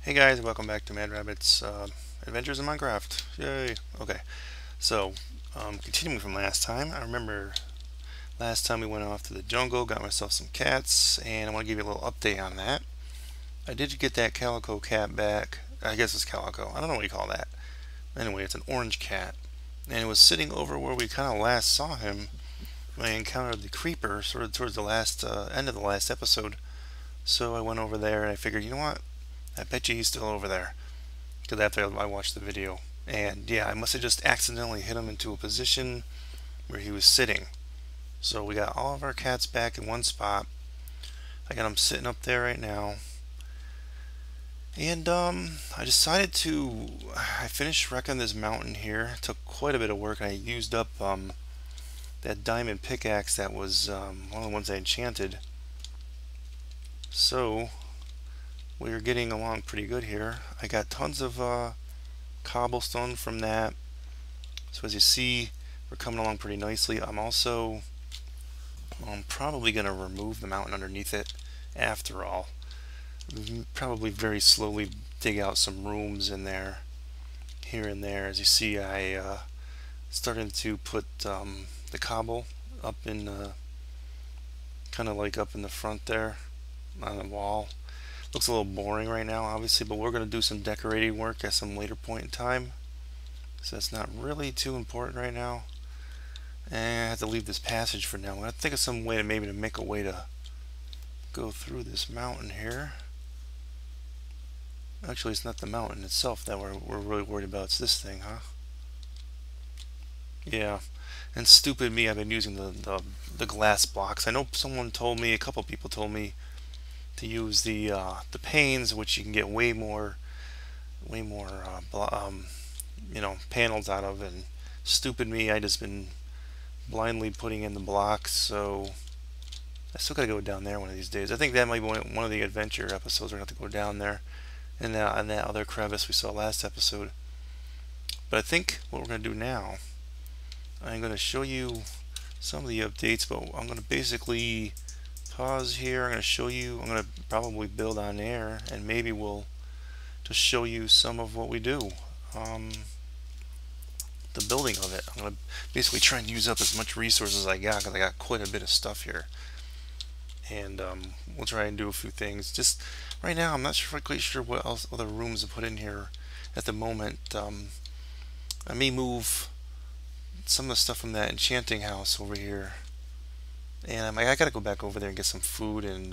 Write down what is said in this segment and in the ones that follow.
Hey guys, welcome back to Mad Rabbit's Adventures in Minecraft. Yay! Okay, so continuing from last time, I remember last time we went off to the jungle, got myself some cats, and I want to give you a little update on that. I did get that calico cat back. I guess it's calico. I don't know what you call that. Anyway, it's an orange cat, and it was sitting over where we kind of last saw him when I encountered the creeper, sort of towards the last end of the last episode. So I went over there and I figured, you know what? I bet you he's still over there. Because after I watched the video. And yeah, I must have just accidentally hit him into a position where he was sitting. So we got all of our cats back in one spot. I got them sitting up there right now. And I decided to. I finished wrecking this mountain here. It took quite a bit of work. I used up that diamond pickaxe that was one of the ones I enchanted. So we're getting along pretty good here. I got tons of cobblestone from that. So as you see, we're coming along pretty nicely. I'm also probably going to remove the mountain underneath it after all. Probably very slowly dig out some rooms in there, here and there. As you see, I started to put the cobble up in, kind of like up in the front there on the wall. Looks a little boring right now, obviously, but we're going to do some decorating work at some later point in time. So that's not really too important right now. And I have to leave this passage for now. I'm going to think of some way to maybe to make a way to go through this mountain here. Actually, it's not the mountain itself that we're really worried about. It's this thing, huh? Yeah. And stupid me, I've been using the glass blocks. I know someone told me, a couple people told me to use the panes, which you can get way more panels out of. And stupid me, I just been blindly putting in the blocks. So I still gotta go down there one of these days. I think that might be one of the adventure episodes. We're gonna have to go down there and on that other crevice we saw last episode. But I think what we're gonna do now, I'm gonna show you some of the updates, but I'm gonna basically pause here. I'm going to show you, I'm going to probably build on air, and maybe we'll just show you some of what we do. The building of it. I'm going to basically try and use up as much resources as I got, because I got quite a bit of stuff here. And we'll try and do a few things. Just right now, I'm not quite sure what else other rooms to put in here at the moment. I may move some of the stuff from that enchanting house over here. And I gotta go back over there and get some food and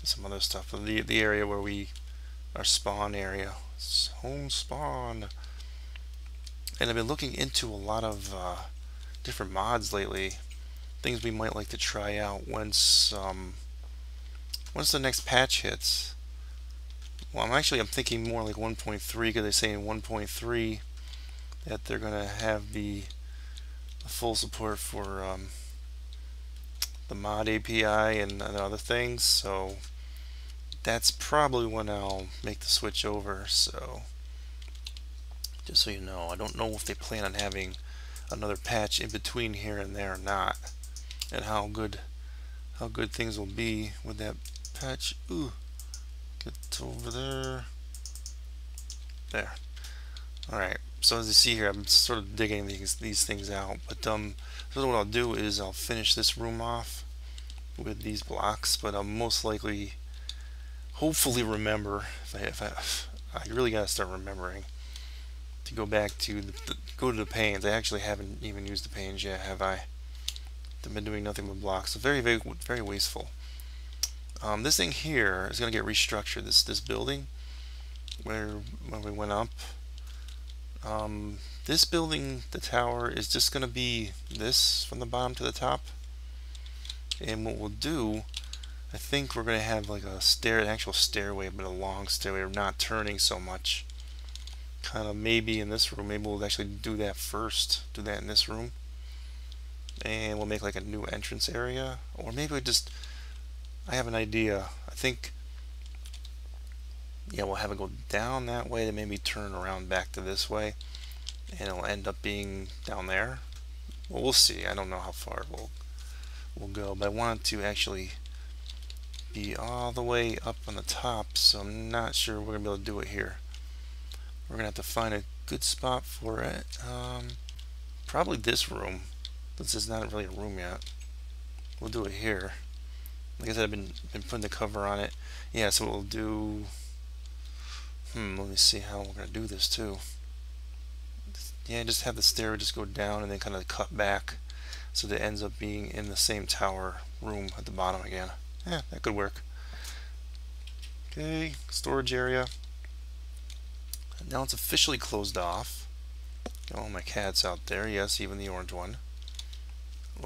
some other stuff. The area where our spawn area, home spawn. And I've been looking into a lot of different mods lately, things we might like to try out once the next patch hits. Well, I'm thinking more like 1.3, because they say in 1.3 that they're gonna have the full support for the mod API and other things, so that's probably when I'll make the switch over. So just so you know, I don't know if they plan on having another patch in between here and there or not, and how good things will be with that patch. Ooh, get over there. There. Alright, so as you see here, I'm sort of digging these things out, but so what I'll do is I'll finish this room off with these blocks, but I'll most likely, hopefully, remember, if I really gotta start remembering to go back to go to the panes. I actually haven't even used the panes yet, have I? I've been doing nothing but blocks, so very, very, very wasteful. This thing here is gonna get restructured. This building when we went up. This building, the tower, is just going to be this from the bottom to the top. And what we'll do, I think we're going to have like an actual stairway, but a long stairway, not turning so much. Kind of maybe in this room, maybe we'll actually do that first. Do that in this room. And we'll make like a new entrance area. Or maybe I have an idea. I think, yeah, we'll have it go down that way, then maybe turn around back to this way, and it'll end up being down there. Well, we'll see. I don't know how far we'll go, but I wanted to actually be all the way up on the top, so I'm not sure we're gonna be able to do it here. We're gonna have to find a good spot for it. Probably this room, since it's not really a room yet. We'll do it here. Like I said, I've been putting the cover on it. Yeah, so we'll do. Let me see how we're gonna do this too. Yeah, just have the stair just go down and then kind of cut back, so that it ends up being in the same tower room at the bottom again. Yeah, that could work. Okay, storage area. Now it's officially closed off. Oh, my cat's out there. Yes, even the orange one.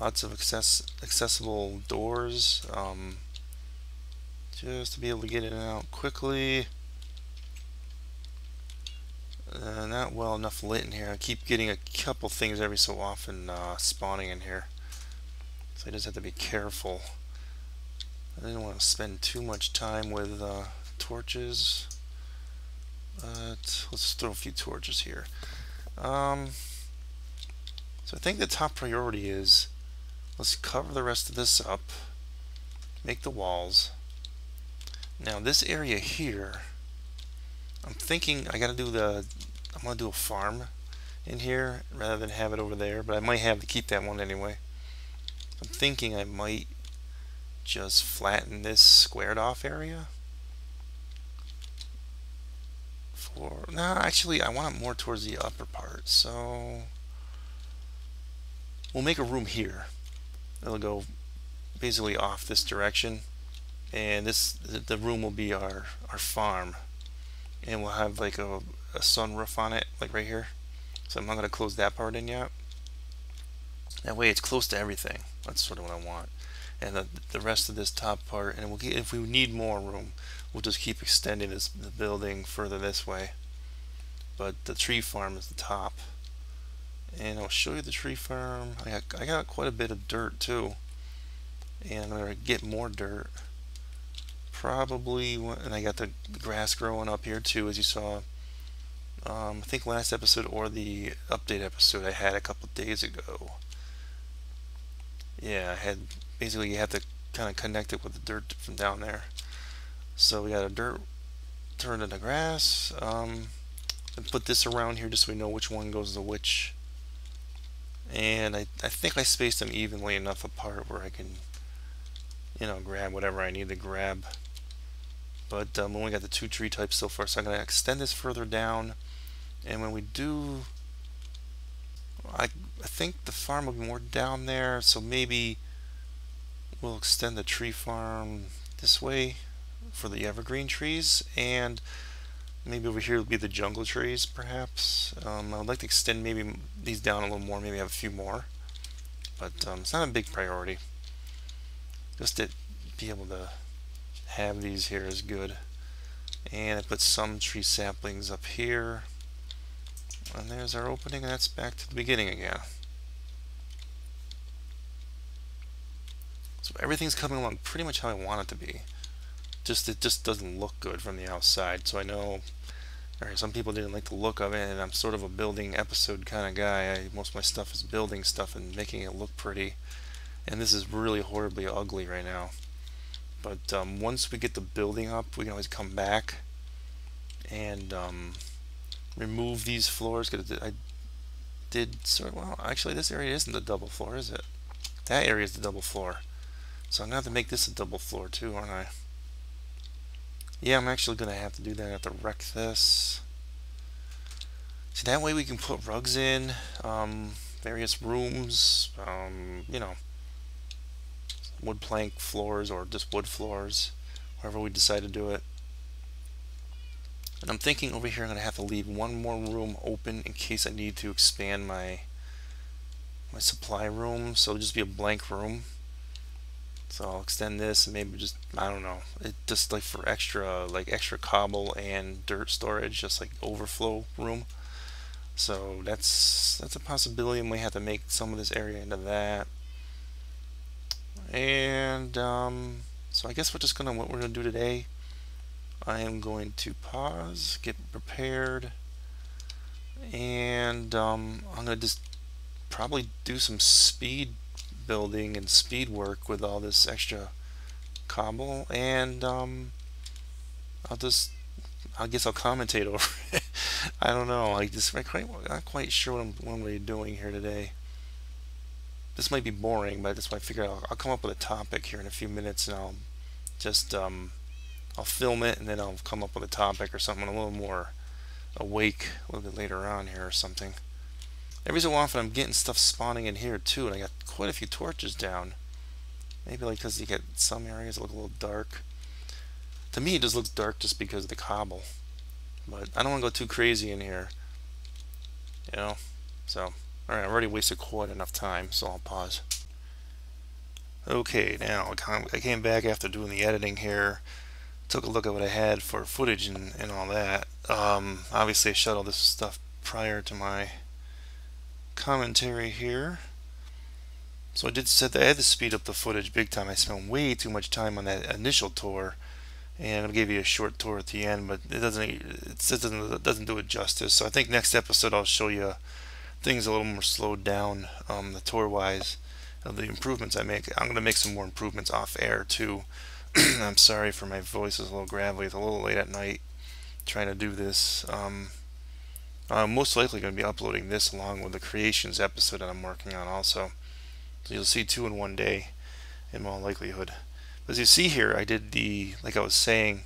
Lots of accessible doors, just to be able to get in and out quickly. Not well enough lit in here. I keep getting a couple things every so often spawning in here, so I just have to be careful. I didn't want to spend too much time with torches, but let's throw a few torches here. So I think the top priority is, let's cover the rest of this up, make the walls. Now this area here, I'm thinking I'm gonna do a farm in here rather than have it over there, but I might have to keep that one anyway. I'm thinking I might just flatten this squared off area. No, actually I want it more towards the upper part, so we'll make a room here. It'll go basically off this direction, and the room will be our farm, and we'll have like a sunroof on it, like right here. So I'm not going to close that part in yet. That way it's close to everything. That's sort of what I want. And the rest of this top part, and if we need more room, we'll just keep extending the building further this way. But the tree farm is the top, and I'll show you the tree farm. I got quite a bit of dirt too, and I'm going to get more dirt probably, and I got the grass growing up here too, as you saw. I think last episode or the update episode I had a couple days ago. Yeah, I had basically, you have to kind of connect it with the dirt from down there. So we got a dirt turned into grass. And put this around here just so we know which one goes to which. And I think I spaced them evenly enough apart where I can, grab whatever I need to grab. But we only got the 2 tree types so far, so I'm going to extend this further down. And when we do, I think the farm will be more down there, so maybe we'll extend the tree farm this way for the evergreen trees, and maybe over here will be the jungle trees, perhaps. I would like to extend maybe these down a little more, maybe have a few more, but it's not a big priority. Just to be able to have these here is good. And I put some tree saplings up here, and there's our opening, and that's back to the beginning again. So everything's coming along pretty much how I want it to be. It just doesn't look good from the outside. So I know, some people didn't like the look of it, and I'm sort of a building episode kind of guy. Most of my stuff is building stuff and making it look pretty. And this is really horribly ugly right now. But once we get the building up, we can always come back and remove these floors. Cause I did well. Actually, this area isn't the double floor, is it? That area is the double floor. So I'm gonna have to make this a double floor too, aren't I? Yeah, I'm actually gonna have to do that. I have to wreck this. So that way we can put rugs in, various rooms, wood plank floors or just wood floors, however we decide to do it. And I'm thinking over here I'm going to have to leave one more room open in case I need to expand my supply room, so it'll just be a blank room. So I'll extend this and maybe just, I don't know, it just like for extra cobble and dirt storage, just like overflow room. So that's a possibility, and we have to make some of this area into that. And so I guess what we're gonna do today, I am going to pause, get prepared, and I'm gonna just probably do some speed building and speed work with all this extra cobble, and I guess I'll commentate over it. I don't know. I'm not quite sure what I'm really doing here today. This might be boring, but that's why I figured I'll come up with a topic here in a few minutes, and I'll just I'll film it, and then I'll come up with a topic or something a little more awake a little bit later on here or something. Every so often I'm getting stuff spawning in here too, and I got quite a few torches down. Maybe like because you get some areas that look a little dark. To me it just looks dark just because of the cobble. But I don't want to go too crazy in here. You know? So, alright, I've already wasted quite enough time, so I'll pause. Okay, now I came back after doing the editing here. Took a look at what I had for footage and all that. Obviously I shot all this stuff prior to my commentary here. So I had to speed up the footage big time. I spent way too much time on that initial tour, and I'll give you a short tour at the end, but it doesn't do it justice. So I think next episode I'll show you things a little more slowed down, the tour wise, of the improvements I make. I'm going to make some more improvements off air too. I'm sorry for my voice is a little gravelly. It's a little late at night trying to do this. I'm most likely going to be uploading this along with the Creations episode that I'm working on also. So you'll see 2 in one day in all likelihood. As you see here, I did like I was saying,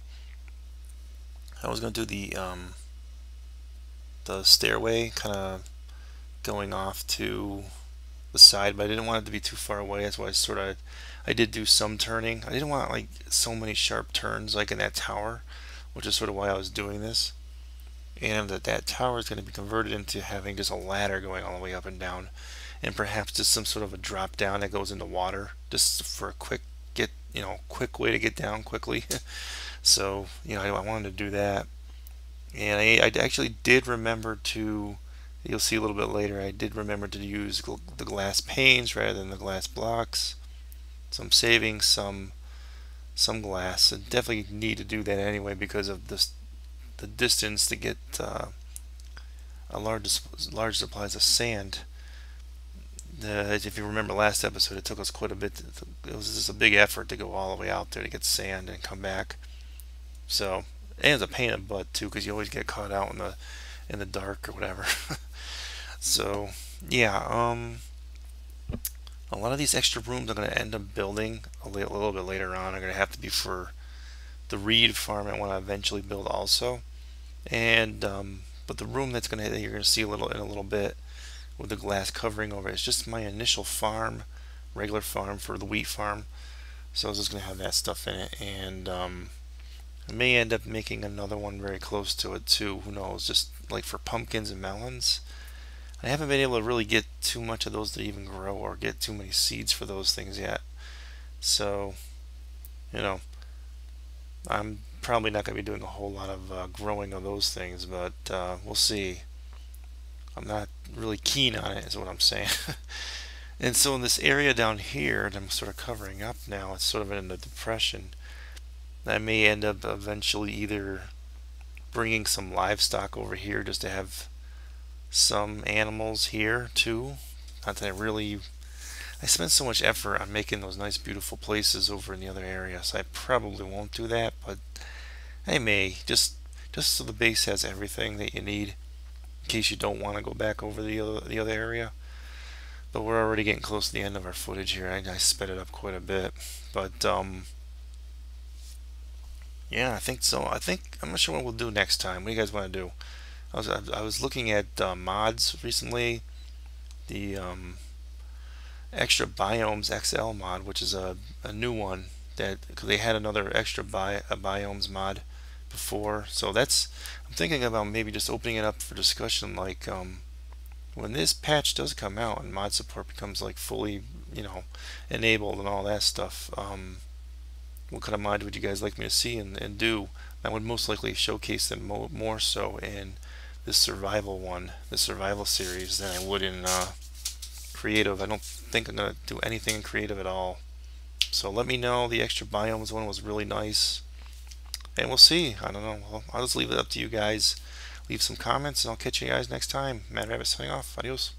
I was going to do the stairway kind of going off to the side, but I didn't want it to be too far away. That's why I did do some turning. I didn't want like so many sharp turns like in that tower, which is sort of why I was doing this. And that tower is going to be converted into having just a ladder going all the way up and down, and perhaps just some sort of a drop down that goes into water, just for a quick way to get down quickly. So I wanted to do that, and I actually did remember to. You'll see a little bit later. I did remember to use the glass panes rather than the glass blocks. So I'm saving some glass. I definitely need to do that anyway because of the distance to get a large supplies of sand. If you remember last episode, it took us quite a bit. It was just a big effort to go all the way out there to get sand and come back. So, and it's a pain in the butt too, because you always get caught out in the dark or whatever. So, yeah, a lot of these extra rooms I'm going to end up building a little bit later on are going to have to be for the reed farm I want to eventually build also. And but the room that you're going to see in a little bit with the glass covering over it is just my initial farm, regular farm for the wheat farm. So I was just going to have that stuff in it, and I may end up making another one very close to it too. Who knows? Just like for pumpkins and melons. I haven't been able to really get too much of those to even grow or get too many seeds for those things yet. So, I'm probably not going to be doing a whole lot of growing of those things, but we'll see. I'm not really keen on it, is what I'm saying. And so in this area down here that I'm sort of covering up now, it's sort of in the depression. I may end up eventually either bringing some livestock over here just to have some animals here too. Not that I spent so much effort on making those nice beautiful places over in the other area, so I probably won't do that, but I may, just so the base has everything that you need in case you don't want to go back over the other area. But we're already getting close to the end of our footage here. I sped it up quite a bit, but yeah, I think so. I'm not sure what we'll do next time. What do you guys want to do? I was looking at mods recently. The Extra Biomes XL mod, which is a new one because they had another Extra Biomes mod before. So I'm thinking about maybe just opening it up for discussion, like when this patch does come out and mod support becomes like fully enabled and all that stuff. What kind of mod would you guys like me to see and do? I would most likely showcase them more so in this survival series than I would in creative. I don't think I'm going to do anything in creative at all. So let me know. The Extra Biomes one was really nice. And we'll see. I don't know. I'll just leave it up to you guys. Leave some comments and I'll catch you guys next time. Mad Rabbit signing off. Adios.